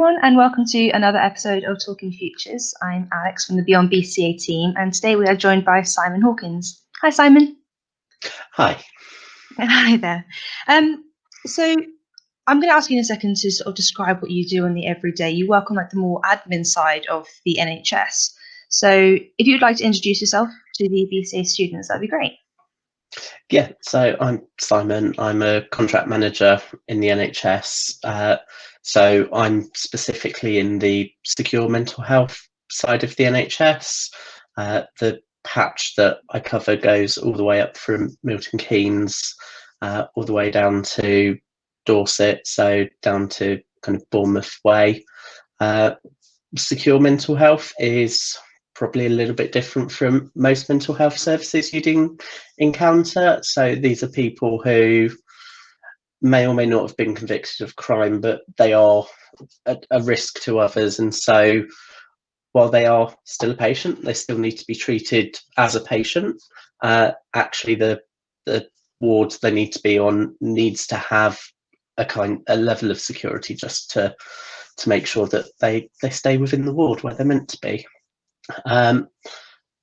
everyone, and welcome to another episode of Talking Futures. I'm Alex from the Beyond BCA team, and today we are joined by Simon Hawkins. Hi, Simon. Hi. Hi there. So I'm going to ask you in a second to sort of describe what you do on the everyday. You work on the more admin side of the NHS. So if you'd like to introduce yourself to the BCA students, that'd be great. Yeah, so I'm Simon. I'm a contract manager in the NHS. So I'm specifically in the secure mental health side of the NHS. The patch that I cover goes all the way up from Milton Keynes, all the way down to Dorset, so down to kind of Bournemouth way. Secure mental health is probably a little bit different from most mental health services you do encounter. So these are people who may or may not have been convicted of crime, but they are a risk to others. And so while they are still a patient, they still need to be treated as a patient. Actually, the ward they need to be on needs to have a level of security just to make sure that they stay within the ward where they're meant to be.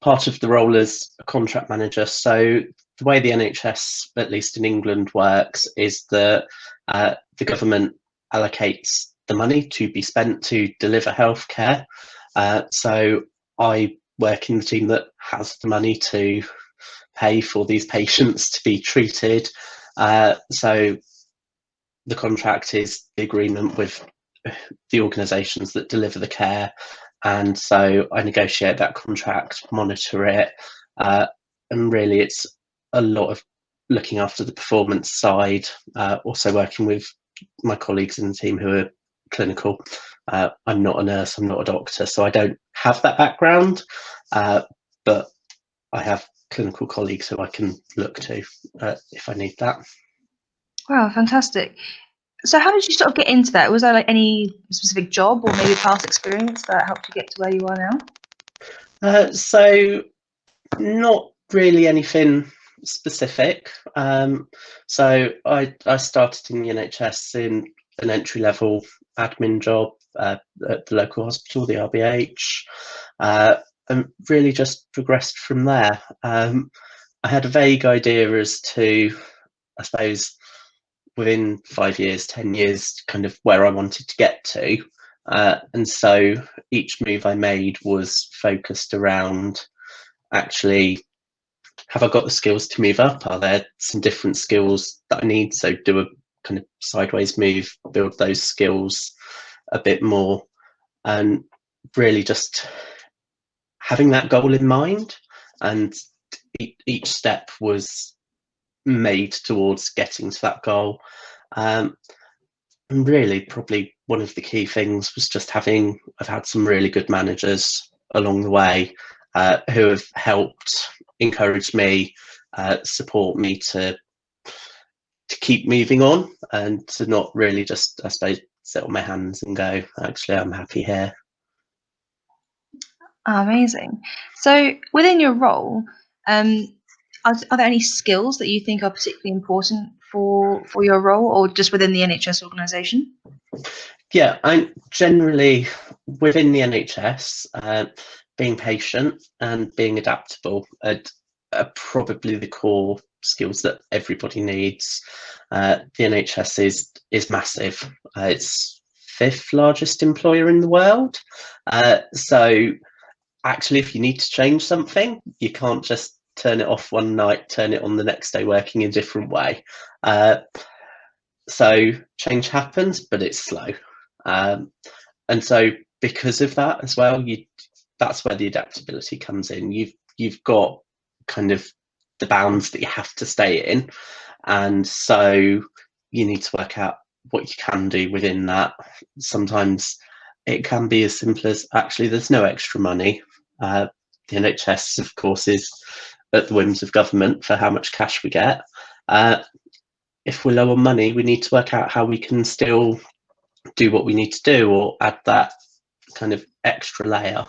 Part of the role as a contract manager. So the way the NHS, at least in England, works is that the government allocates the money to be spent to deliver healthcare. So I work in the team that has the money to pay for these patients to be treated. So the contract is the agreement with the organisations that deliver the care. And so I negotiate that contract, monitor it, and really it's a lot of looking after the performance side, also working with my colleagues in the team who are clinical. I'm not a nurse, I'm not a doctor, so I don't have that background, but I have clinical colleagues who I can look to if I need that. Wow, fantastic. So how did you sort of get into that? Was there any specific job or maybe past experience that helped you get to where you are now? So not really anything specific. So I started in the NHS in an entry-level admin job at the local hospital, the RBH, and really just progressed from there. I had a vague idea as to, I suppose, within 5 years, 10 years, kind of where I wanted to get to. And so each move I made was focused around, actually, have I got the skills to move up? Are there some different skills that I need? So do a kind of sideways move, build those skills a bit more, and really just having that goal in mind. And each step was made towards getting to that goal. And really, probably one of the key things was just I've had some really good managers along the way who have helped encourage me, support me to keep moving on and to not really just, I suppose, sit on my hands and go, actually, I'm happy here. Amazing. So within your role, are there any skills that you think are particularly important for your role or just within the NHS organisation? Yeah, I'm generally within the NHS, being patient and being adaptable are probably the core skills that everybody needs. The NHS is massive. It's 5th largest employer in the world. So actually, if you need to change something, you can't just turn it off one night, turn it on the next day working a different way. So change happens, but it's slow. And so because of that as well, that's where the adaptability comes in. You've got kind of the bounds that you have to stay in, and so you need to work out what you can do within that. Sometimes it can be as simple as, actually, there's no extra money. The NHS, of course, is at the whims of government for how much cash we get. If we're low on money, we need to work out how we can still do what we need to do or add that kind of extra layer.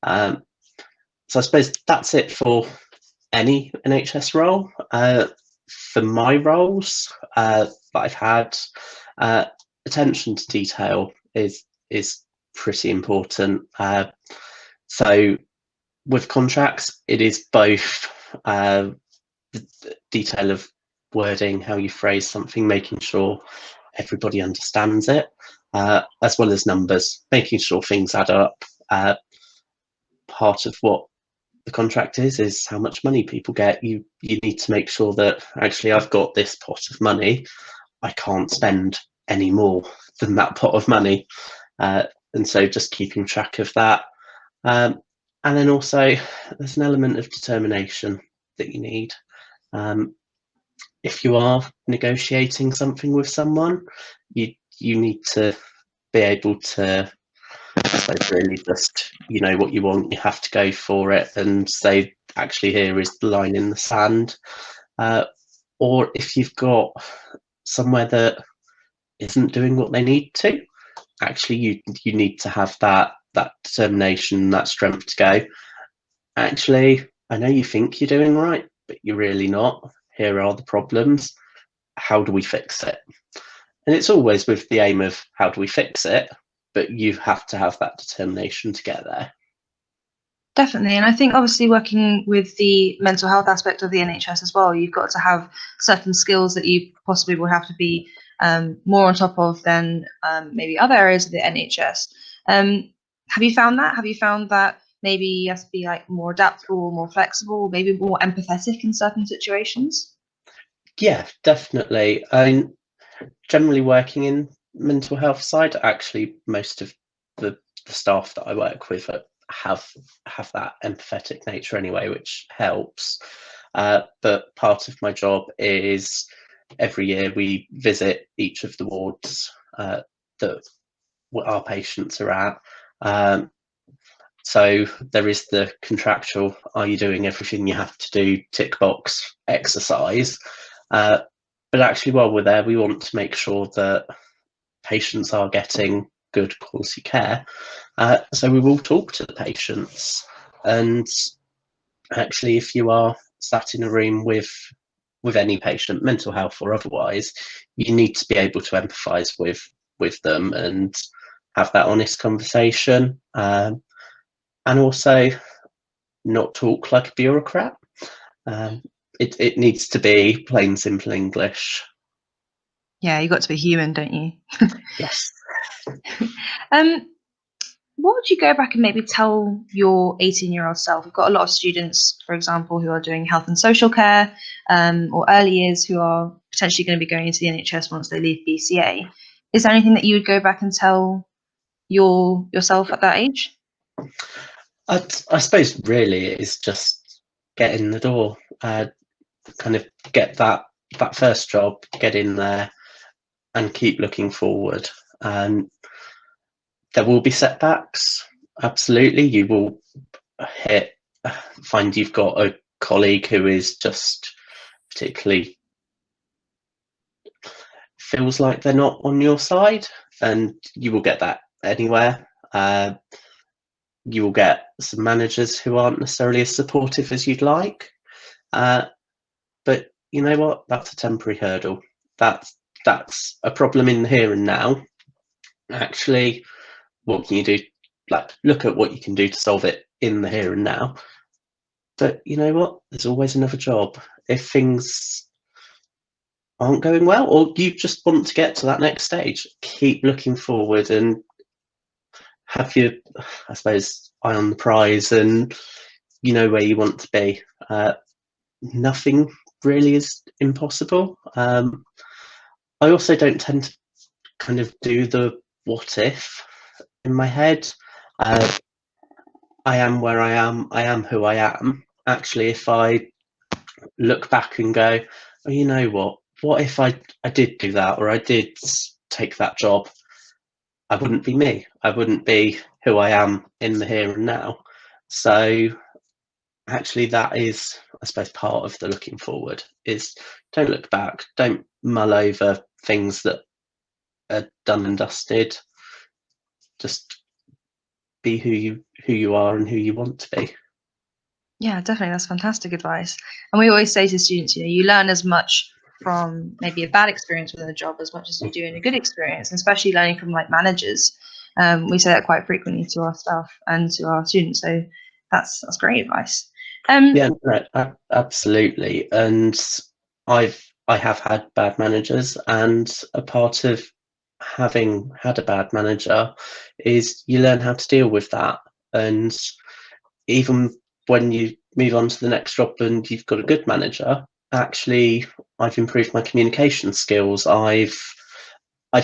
So I suppose that's it for any NHS role. For my roles that I've had, attention to detail is is pretty important. So with contracts, it is both the detail of wording, how you phrase something, making sure everybody understands it, as well as numbers, making sure things add up. Part of what the contract is how much money people get. You need to make sure that actually I've got this pot of money, I can't spend any more than that pot of money, and so just keeping track of that. And then also there's an element of determination that you need. If you are negotiating something with someone, you need to be able to, I suppose, really just, you know what you want, you have to go for it and say, actually, here is the line in the sand. Or if you've got somewhere that isn't doing what they need to, actually you need to have that determination, that strength to go, actually, I know you think you're doing right, but you're really not. Here are the problems. How do we fix it? And it's always with the aim of how do we fix it, but you have to have that determination to get there. Definitely. And I think obviously working with the mental health aspect of the NHS as well, you've got to have certain skills that you possibly will have to be more on top of than maybe other areas of the NHS. Have you found that? Have you found that maybe you have to be like more adaptable, more flexible, maybe more empathetic in certain situations? Yeah, definitely. Generally working in mental health side, actually most of the staff that I work with have that empathetic nature anyway, which helps. But part of my job is every year we visit each of the wards that our patients are at. So there is the contractual, are you doing everything you have to do, tick box exercise. But actually, while we're there, we want to make sure that patients are getting good quality care. So we will talk to the patients. And actually, if you are sat in a room with any patient, mental health or otherwise, you need to be able to empathise with them and have that honest conversation. And also not talk like a bureaucrat. It needs to be plain, simple English. Yeah, you got to be human, don't you? Yes. What would you go back and maybe tell your 18-year-old self? We've got a lot of students, for example, who are doing health and social care or early years who are potentially going to be going into the NHS once they leave BCA. Is there anything that you would go back and tell yourself at that age? I suppose really it is just get in the door, kind of get that first job, get in there and keep looking forward. And there will be setbacks. Absolutely. You will find you've got a colleague who is just particularly feels like they're not on your side, and you will get that anywhere. You will get some managers who aren't necessarily as supportive as you'd like, but you know what? That's a temporary hurdle. That's a problem in the here and now. Actually, what can you do? Like, look at what you can do to solve it in the here and now. But you know what? There's always another job. If things aren't going well, or you just want to get to that next stage, keep looking forward and have your, I suppose, eye on the prize, and you know where you want to be. Nothing really is impossible. I also don't tend to kind of do the what if in my head. I am where I am who I am. Actually, if I look back and go, oh, you know what if I did do that, or I did take that job, I wouldn't be me. I wouldn't be who I am in the here and now. So actually that is, I suppose, part of the looking forward is don't look back, don't mull over things that are done and dusted. Just be who you are and who you want to be. Yeah, definitely. That's fantastic advice. And we always say to students, you learn as much from maybe a bad experience within a job as much as you do in a good experience, and especially learning from like managers. We say that quite frequently to our staff and to our students. So that's great advice. Yeah, no, absolutely. And I have had bad managers, and a part of having had a bad manager is you learn how to deal with that. And even when you move on to the next job and you've got a good manager, actually I've improved my communication skills. I've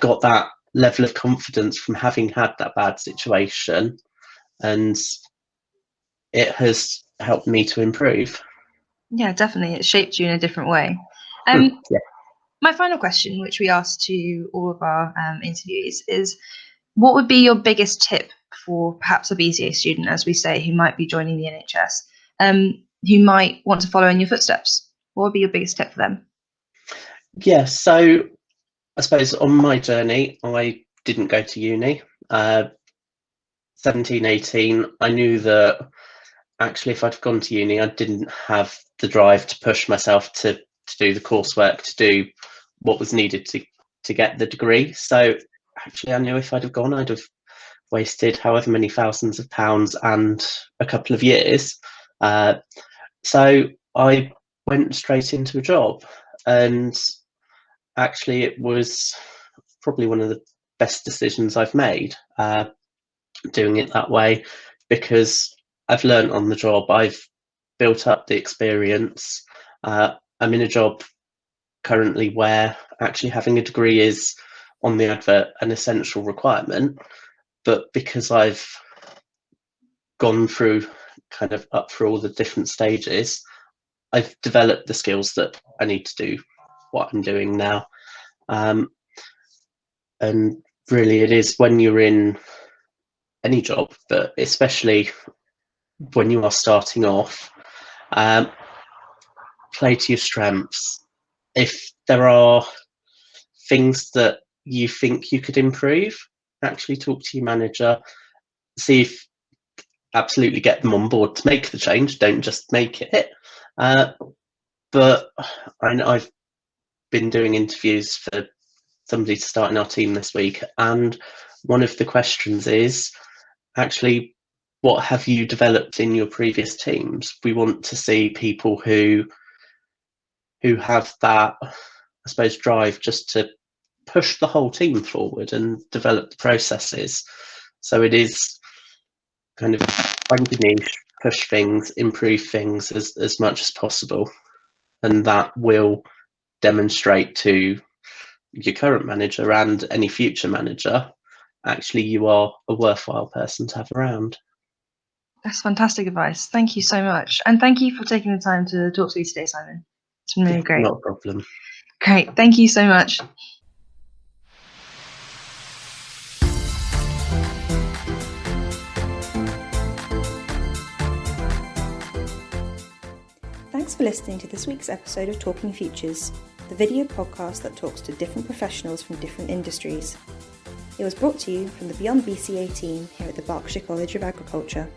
got that level of confidence from having had that bad situation, and it has helped me to improve. Yeah, definitely. It shaped you in a different way. Yeah. My final question, which we ask to all of our interviewees, is what would be your biggest tip for perhaps a BCA student, as we say, who might be joining the NHS, who might want to follow in your footsteps? What would be your biggest tip for them? Yeah, so I suppose on my journey, I didn't go to uni. 17, 18, I knew that actually if I'd gone to uni, I didn't have the drive to push myself to do the coursework, to do what was needed to get the degree. So actually I knew if I'd have gone, I'd have wasted however many thousands of pounds and a couple of years. So I went straight into a job, and actually it was probably one of the best decisions I've made, doing it that way, because I've learned on the job, I've built up the experience. I'm in a job currently where actually having a degree is on the advert an essential requirement, but because I've gone through kind of up through all the different stages, I've developed the skills that I need to do what I'm doing now. And really it is when you're in any job, but especially when you are starting off, play to your strengths. If there are things that you think you could improve, actually talk to your manager, see if absolutely get them on board to make the change. Don't just make it. But I've been doing interviews for somebody to start in our team this week, and one of the questions is actually, what have you developed in your previous teams? We want to see people who have that, I suppose, drive just to push the whole team forward and develop the processes. So it is kind of find your niche, push things, improve things as much as possible, and that will demonstrate to your current manager and any future manager actually you are a worthwhile person to have around. That's fantastic advice. Thank you so much. And thank you for taking the time to talk to me today, Simon. It's been really great. Not a problem. Great. Thank you so much. Thanks for listening to this week's episode of Talking Futures, the video podcast that talks to different professionals from different industries. It was brought to you from the Beyond BCA team here at the Berkshire College of Agriculture.